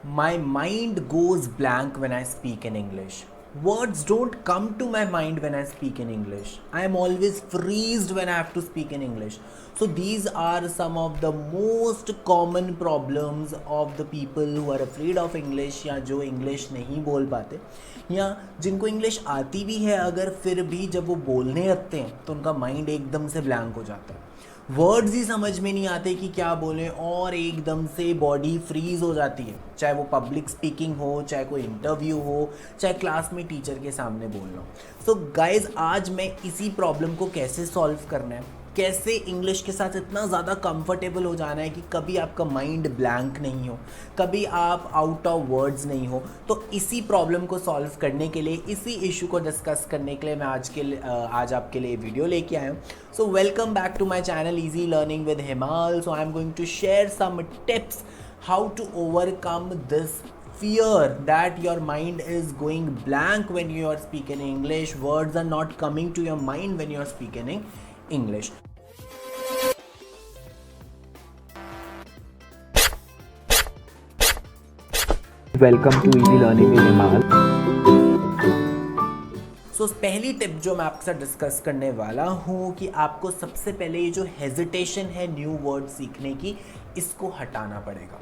My mind goes blank when I speak in English. Words don't come to my mind when I speak in English. I am always freezed when I have to speak in English. So these are some of the most common problems of the people who are afraid of English या जो English नहीं बोल पाते या जिनको English आती भी है अगर फिर भी जब वो बोलने लगते हैं तो उनका माइंड एकदम से ब्लैंक हो जाता है. वर्ड्स ही समझ में नहीं आते कि क्या बोलें और एकदम से बॉडी फ्रीज हो जाती है, चाहे वो पब्लिक स्पीकिंग हो, चाहे कोई इंटरव्यू हो, चाहे क्लास में टीचर के सामने बोलना हो. सो गाइज आज मैं इसी प्रॉब्लम को कैसे सॉल्व करना है, कैसे इंग्लिश के साथ इतना ज़्यादा कंफर्टेबल हो जाना है कि कभी आपका माइंड ब्लैंक नहीं हो, कभी आप आउट ऑफ वर्ड्स नहीं हो. तो इसी प्रॉब्लम को सॉल्व करने के लिए, इसी इशू को डिस्कस करने के लिए मैं आज आपके लिए वीडियो लेके आया हूँ. So welcome back to my channel easy learning with Himal. So I am going to share some tips how to overcome this fear that your mind is going blank when you are speaking English. Words are not coming to your mind when you are speaking English. Welcome to Easy Learning with Himal. सो पहली tip जो मैं आपके साथ discuss करने वाला हूँ कि आपको सबसे पहले ये जो हेजिटेशन है न्यू वर्ड सीखने की, इसको हटाना पड़ेगा.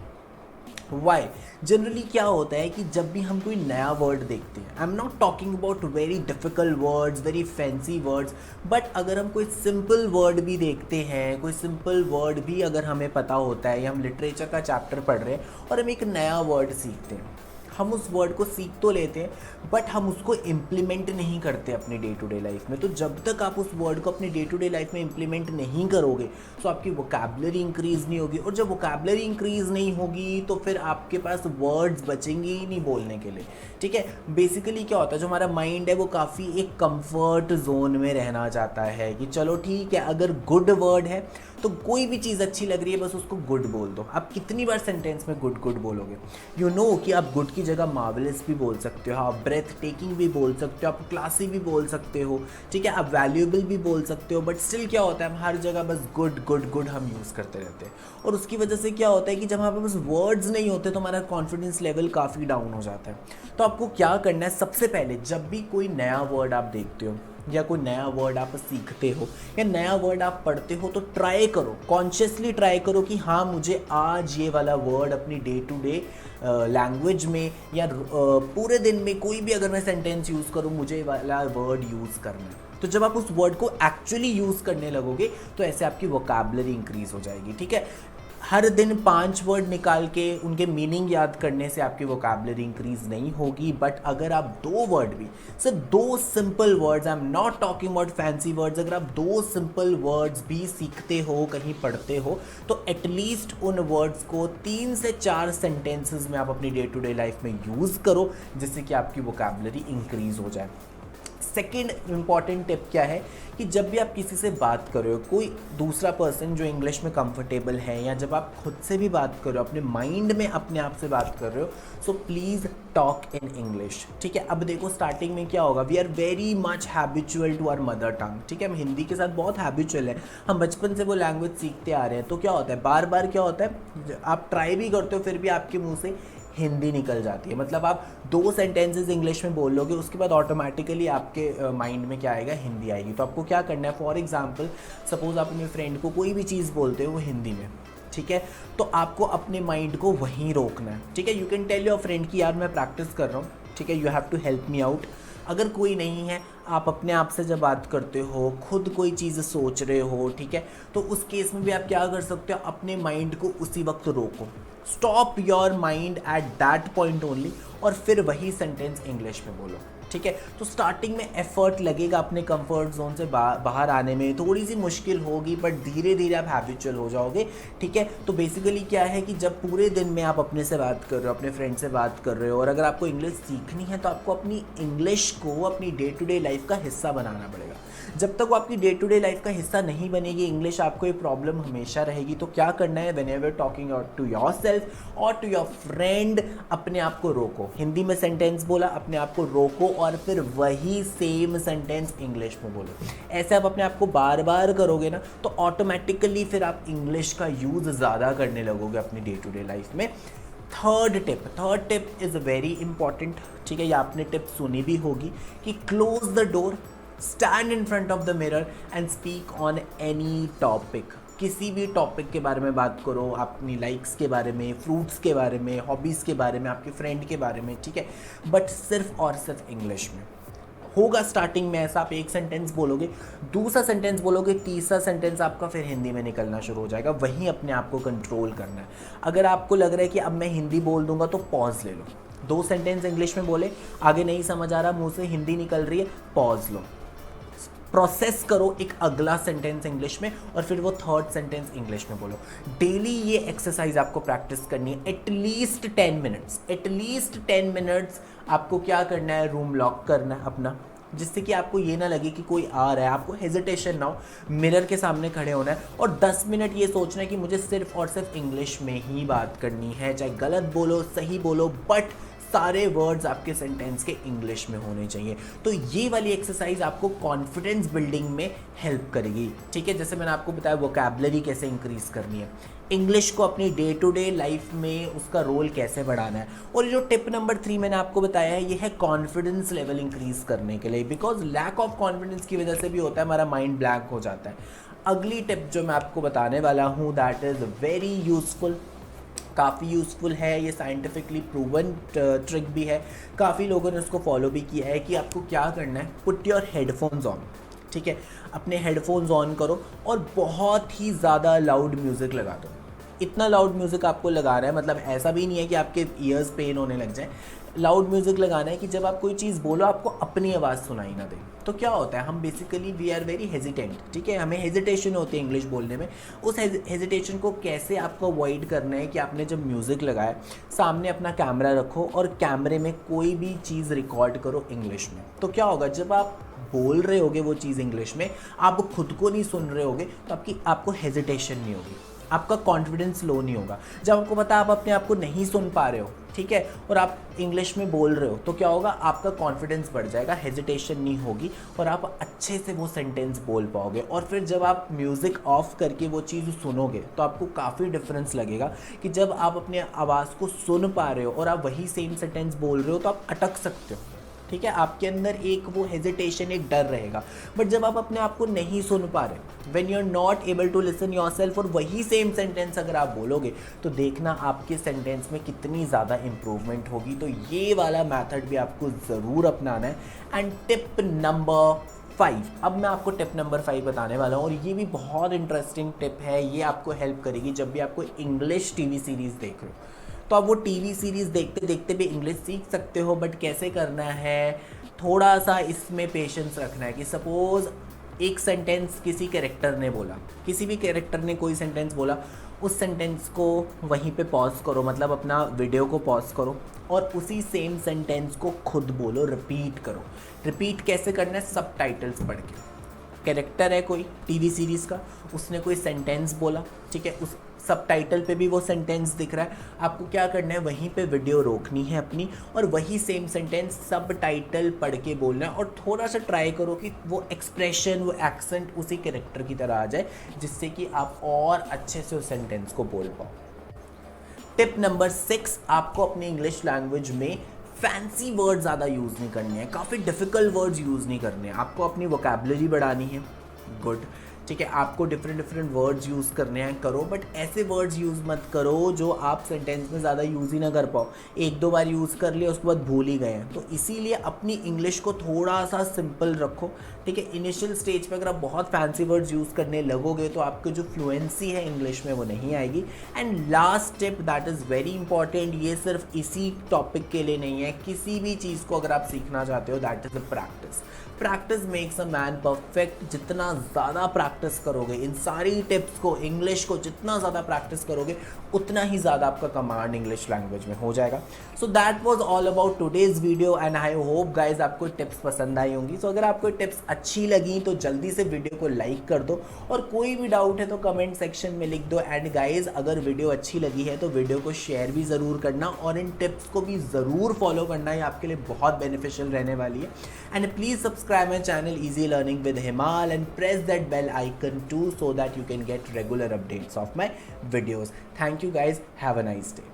वाई जनरली क्या होता है कि जब भी हम कोई नया वर्ड देखते हैं, I am not talking about very difficult words, very fancy words, but अगर हम कोई सिंपल वर्ड भी देखते हैं, कोई सिंपल वर्ड भी अगर हमें पता होता है या हम लिटरेचर का चैप्टर पढ़ रहे हैं और हम एक नया वर्ड सीखते हैं, हम उस वर्ड को सीख तो लेते हैं बट हम उसको इम्प्लीमेंट नहीं करते अपने डे टू डे लाइफ में. तो जब तक आप उस वर्ड को अपने डे टू डे लाइफ में इम्प्लीमेंट नहीं करोगे तो आपकी वोकैबुलरी इंक्रीज़ नहीं होगी, और जब वोकैबुलरी इंक्रीज़ नहीं होगी तो फिर आपके पास वर्ड्स बचेंगे ही नहीं बोलने के लिए. ठीक है, बेसिकली क्या होता है, जो हमारा माइंड है वो काफ़ी एक कंफर्ट जोन में रहना चाहता है कि चलो ठीक है, अगर गुड वर्ड है तो कोई भी चीज़ अच्छी लग रही है बस उसको गुड बोल दो. आप कितनी बार सेंटेंस में गुड गुड बोलोगे? यू नो कि आप गुड की जगह मार्वलस भी बोल सकते हो, आप ब्रेथ टेकिंग भी बोल सकते हो, आप क्लासी भी बोल सकते हो, ठीक है, आप वैल्यूएबल भी बोल सकते हो, बट स्टिल क्या होता है, हम हर जगह बस गुड गुड गुड हम यूज़ करते रहते हैं. और उसकी वजह से क्या होता है कि जब हमारे पास वर्ड्स नहीं होते तो हमारा कॉन्फिडेंस लेवल काफ़ी डाउन हो जाता है. तो आपको क्या करना है, सबसे पहले जब भी कोई नया वर्ड आप देखते हो या कोई नया वर्ड आप सीखते हो या नया वर्ड आप पढ़ते हो तो ट्राई करो, कॉन्शियसली ट्राई करो कि हाँ मुझे आज ये वाला वर्ड अपनी डे टू डे लैंग्वेज में या पूरे दिन में कोई भी अगर मैं सेंटेंस यूज़ करूँ मुझे ये वाला वर्ड यूज़ करना है. तो जब आप उस वर्ड को एक्चुअली यूज़ करने लगोगे तो ऐसे आपकी वोकैबुलरी इंक्रीज़ हो जाएगी. ठीक है, हर दिन 5 वर्ड निकाल के उनके मीनिंग याद करने से आपकी वोकैबुलरी इंक्रीज़ नहीं होगी, बट अगर आप 2 वर्ड भी, सिर्फ 2 simple words, I am not talking about fancy words, अगर आप 2 सिंपल वर्ड्स भी सीखते हो, कहीं पढ़ते हो, तो एटलीस्ट उन वर्ड्स को 3 से 4 सेंटेंसेस में आप अपनी डे टू डे लाइफ में यूज़ करो जिससे कि आपकी वोकैबुलरी इंक्रीज़ हो जाए. सेकेंड इम्पॉर्टेंट टिप क्या है कि जब भी आप किसी से बात कर रहे हो, कोई दूसरा पर्सन जो इंग्लिश में कंफर्टेबल है, या जब आप खुद से भी बात कर रहे हो, अपने माइंड में अपने आप से बात कर रहे हो, so please talk in English. ठीक है, अब देखो स्टार्टिंग में क्या होगा, we are very much habitual to our mother tongue. ठीक है, हम हिंदी के साथ बहुत हैबिचुअल है, हम बचपन से वो लैंग्वेज सीखते आ रहे हैं. तो क्या होता है, बार बार क्या होता है, आप ट्राई भी करते हो फिर भी आपके मुँह से हिंदी निकल जाती है. मतलब आप 2 सेंटेंसेस इंग्लिश में बोल लोगे, उसके बाद ऑटोमेटिकली आपके माइंड में क्या आएगा, हिंदी आएगी. तो आपको क्या करना है, फॉर एग्जांपल सपोज आप अपने फ्रेंड को कोई भी चीज़ बोलते हो वो हिंदी में, ठीक है, तो आपको अपने माइंड को वहीं रोकना है. ठीक है, you can tell your friend कि यार मैं प्रैक्टिस कर रहा हूँ, ठीक है, you have to help me out. अगर कोई नहीं है, आप अपने आप से जब बात करते हो, खुद कोई चीज़ सोच रहे हो, ठीक है, तो उस केस में भी आप क्या कर सकते हो, अपने माइंड को उसी वक्त रोको. Stop your mind at that point only, और फिर वही सेंटेंस इंग्लिश में बोलो. ठीक है, तो स्टार्टिंग में एफर्ट लगेगा अपने कंफर्ट जोन से बाहर आने में, थोड़ी सी मुश्किल होगी, बट धीरे धीरे आप हैबिचुअल हो जाओगे. ठीक है, तो बेसिकली क्या है कि जब पूरे दिन में आप अपने से बात कर रहे हो, अपने फ्रेंड से बात कर रहे हो, और अगर आपको इंग्लिश सीखनी है तो आपको अपनी इंग्लिश को अपनी डे टू डे लाइफ का हिस्सा बनाना पड़ेगा. जब तक वो आपकी डे टू डे लाइफ का हिस्सा नहीं बनेगी, इंग्लिश आपको एक प्रॉब्लम हमेशा रहेगी. तो क्या करना है, व्हेनेवर टॉकिंग टू योरसेल्फ और टू योर फ्रेंड, अपने आप को रोको. हिंदी में सेंटेंस बोला, अपने आप को रोको और फिर वही सेम सेंटेंस इंग्लिश में बोलो. ऐसे आप अपने आप को बार बार करोगे ना, तो ऑटोमेटिकली फिर आप इंग्लिश का यूज़ ज़्यादा करने लगोगे अपनी डे टू डे लाइफ में. Third tip is very important, ठीक है, ये आपने टिप सुनी भी होगी कि close the door, stand in front of the mirror and speak on any topic. किसी भी टॉपिक के बारे में बात करो, अपनी लाइक्स के बारे में, फ्रूट्स के बारे में, हॉबीज़ के बारे में, आपके फ्रेंड के बारे में, ठीक है, बट सिर्फ और सिर्फ इंग्लिश में होगा। स्टार्टिंग में ऐसा आप एक सेंटेंस बोलोगे, दूसरा सेंटेंस बोलोगे, तीसरा सेंटेंस आपका फिर हिंदी में निकलना शुरू हो जाएगा। वहीं अपने आप को कंट्रोल करना है। अगर आपको लग रहा है कि अब मैं हिंदी बोल दूंगा तो पॉज ले लो। 2 सेंटेंस इंग्लिश में बोले, आगे नहीं समझ आ रहा, मुंह से हिंदी निकल रही है, पॉज लो, प्रोसेस करो एक अगला सेंटेंस इंग्लिश में और फिर वो थर्ड सेंटेंस इंग्लिश में बोलो। डेली ये एक्सरसाइज आपको प्रैक्टिस करनी है, एटलीस्ट 10 मिनट्स आपको क्या करना है, रूम लॉक करना है अपना, जिससे कि आपको ये ना लगे कि कोई आ रहा है, आपको हेजिटेशन ना हो, मिरर के सामने खड़े होना है और 10 मिनट ये सोचना है कि मुझे सिर्फ और सिर्फ इंग्लिश में ही बात करनी है, चाहे गलत बोलो सही बोलो, बट सारे वर्ड्स आपके सेंटेंस के इंग्लिश में होने चाहिए। तो ये वाली एक्सरसाइज आपको कॉन्फिडेंस बिल्डिंग में हेल्प करेगी, ठीक है। जैसे मैंने आपको बताया वोकैबुलरी कैसे इंक्रीज करनी है, इंग्लिश को अपनी डे टू डे लाइफ में उसका रोल कैसे बढ़ाना है, और ये जो टिप नंबर 3 मैंने आपको बताया है, ये है कॉन्फिडेंस लेवल इंक्रीज करने के लिए, बिकॉज लैक ऑफ कॉन्फिडेंस की वजह से भी होता है हमारा माइंड ब्लैंक हो जाता है। अगली टिप जो मैं आपको बताने वाला हूँ दैट इज़ वेरी यूजफुल, काफ़ी यूज़फुल है, ये साइंटिफिकली प्रूवन ट्रिक भी है, काफ़ी लोगों ने उसको फॉलो भी किया है कि आपको क्या करना है, पुट योर हेडफोन्स ऑन, ठीक है, अपने हेडफोन्स ऑन करो और बहुत ही ज़्यादा लाउड म्यूज़िक लगा दो। इतना लाउड म्यूज़िक आपको लगाना है, मतलब ऐसा भी नहीं है कि आपके ईयर्स पेन होने लग जाए, लाउड म्यूज़िक लगाना है कि जब आप कोई चीज़ बोलो आपको अपनी आवाज़ सुनाई ना दे। तो क्या होता है, हम basically we are very hesitant, ठीक है, हमें हेजिटेशन होती है इंग्लिश बोलने में। उस हेजिटेशन को कैसे आपको अवॉइड करना है कि आपने जब म्यूज़िक लगाया, सामने अपना कैमरा रखो और कैमरे में कोई भी चीज़ रिकॉर्ड करो इंग्लिश में। तो क्या होगा, जब आप बोल रहे होगे वो चीज़ इंग्लिश में, आप खुद को नहीं सुन रहे होगे तो आपको हेजिटेशन नहीं होगी, आपका कॉन्फिडेंस लो नहीं होगा। जब आपको पता आप अपने आप को नहीं सुन पा रहे हो, ठीक है, और आप इंग्लिश में बोल रहे हो, तो क्या होगा, आपका कॉन्फिडेंस बढ़ जाएगा, हेजिटेशन नहीं होगी और आप अच्छे से वो सेंटेंस बोल पाओगे। और फिर जब आप म्यूज़िक ऑफ करके वो चीज़ सुनोगे तो आपको काफ़ी डिफरेंस लगेगा कि जब आप अपने आवाज़ को सुन पा रहे हो और आप वही सेम सेंटेंस बोल रहे हो तो आप अटक सकते हो, ठीक है, आपके अंदर एक वो हेजिटेशन, एक डर रहेगा। बट जब आप अपने आप को नहीं सुन पा रहे, when you are not able to listen yourself, और वही सेम सेंटेंस अगर आप बोलोगे तो देखना आपके सेंटेंस में कितनी ज़्यादा इंप्रूवमेंट होगी। तो ये वाला मेथड भी आपको ज़रूर अपनाना है। एंड टिप नंबर 5, अब मैं आपको टिप नंबर 5 बताने वाला हूँ और ये भी बहुत इंटरेस्टिंग टिप है। ये आपको हेल्प करेगी जब भी आपको इंग्लिश टीवी सीरीज़ देख रहे हो, तो आप वो टीवी सीरीज़ देखते देखते भी इंग्लिश सीख सकते हो। बट कैसे करना है, थोड़ा सा इसमें पेशेंस रखना है कि सपोज़ एक सेंटेंस किसी कैरेक्टर ने बोला, किसी भी कैरेक्टर ने कोई सेंटेंस बोला, उस सेंटेंस को वहीं पे पॉज करो, मतलब अपना वीडियो को पॉज करो और उसी सेम सेंटेंस को खुद बोलो, रिपीट करो। रिपीट कैसे करना है, सबटाइटल्स पढ़ के। कैरेक्टर है कोई टीवी सीरीज़ का, उसने कोई सेंटेंस बोला, ठीक है, उस सबटाइटल पे भी वो सेंटेंस दिख रहा है, आपको क्या करना है, वहीं पे वीडियो रोकनी है अपनी और वही सेम सेंटेंस सबटाइटल पढ़ के बोलना है। और थोड़ा सा ट्राई करो कि वो एक्सप्रेशन, वो एक्सेंट उसी कैरेक्टर की तरह आ जाए, जिससे कि आप और अच्छे से उस सेंटेंस को बोल पाओ। टिप नंबर 6, आपको अपनी इंग्लिश लैंग्वेज में फैंसी वर्ड ज़्यादा यूज़ नहीं करने हैं, काफ़ी डिफ़िकल्ट वर्ड्स यूज़ नहीं करने हैं। आपको अपनी वोकैबुलरी बढ़ानी है, गुड, ठीक है, आपको डिफरेंट वर्ड्स यूज़ करने हैं, करो, बट ऐसे वर्ड्स यूज़ मत करो जो आप सेंटेंस में ज़्यादा यूज़ ही ना कर पाओ, 1-2 बार यूज़ कर लिया उसके बाद भूल ही गए हैं। तो इसीलिए अपनी इंग्लिश को थोड़ा सा सिंपल रखो, ठीक है। इनिशियल स्टेज पे अगर आप बहुत फैंसी वर्ड्स यूज़ करने लगोगे तो आपकी जो फ्लुएंसी है इंग्लिश में वो नहीं आएगी। And last tip that is very important, ये सिर्फ इसी टॉपिक के लिए नहीं है, किसी भी चीज़ को अगर आप सीखना चाहते हो, that is a practice. Practice makes a man perfect. जितना ज़्यादा प्रैक्टिस करोगे इन सारी टिप्स को, इंग्लिश को जितना ज़्यादा प्रैक्टिस करोगे उतना ही ज़्यादा आपका कमांड इंग्लिश लैंग्वेज में हो जाएगा। So that was all about today's video and I hope guys आपको टिप्स पसंद आई होंगी। सो अगर आपको टिप्स अच्छी लगी तो जल्दी से वीडियो को लाइक कर दो और कोई भी डाउट है तो कमेंट सेक्शन में लिख दो। एंड गाइज अगर वीडियो अच्छी लगी है तो वीडियो को शेयर भी ज़रूर करना और इन टिप्स को भी ज़रूर फॉलो करना, ये आपके लिए बहुत बेनिफिशियल रहने वाली है। And please subscribe my channel Easy Learning with Himal and press that bell icon too so that you can get regular updates of my videos. Thank you guys. Have a nice day.